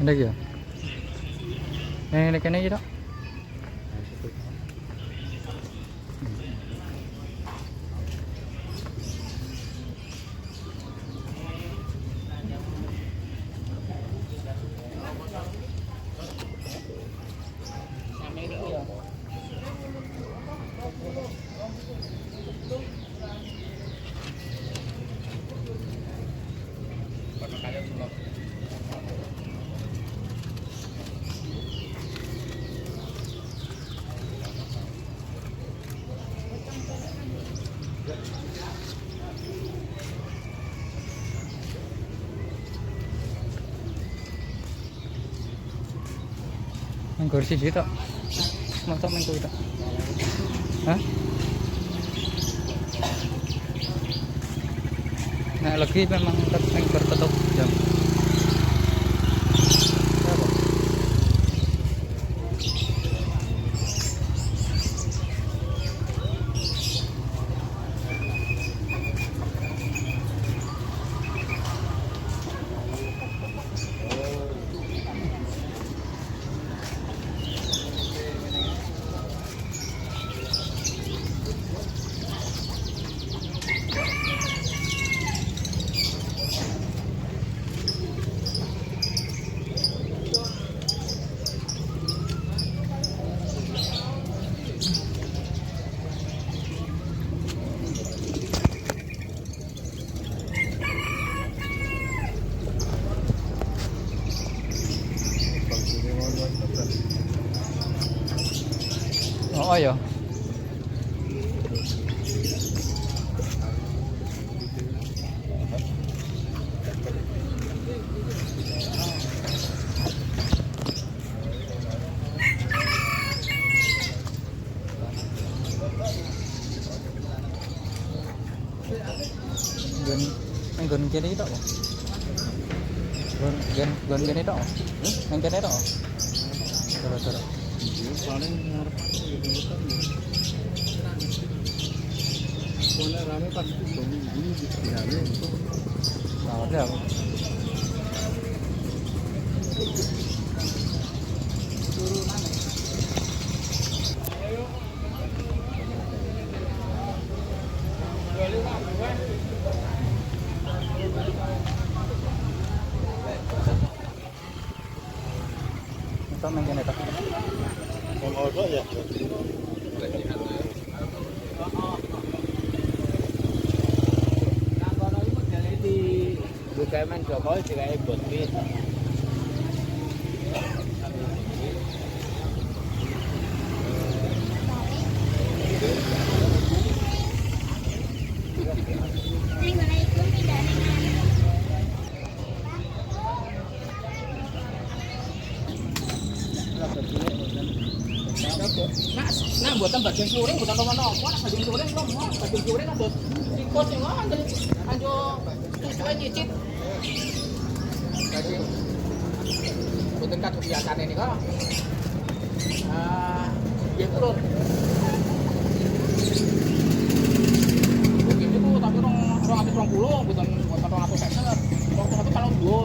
Ini lagi ya? Ini kena aja dok. Kursi situ, mantap main itu. Hah? Nah lagi memang tertutup jam. Oh ya. Gần kia đấy đó. Gần kia đấy đó. Gần kia đấy đó. Terus. Rame pasti ini dikirimnya itu. Ada apa? Itu main kene tak. Mau ya. Bukan main Jokowi juga ikut bis. Nah, buatan bagian suring, buatan apa? Bagian suring belum, bagian suring ada tikus yang ada, sesuai nyicip. Jadi, buatan kan kebiasaan ini kok. Dia turun. Begini tuh, tapi orang habis 20, bukan 200 cm. Waktu itu kalau dua.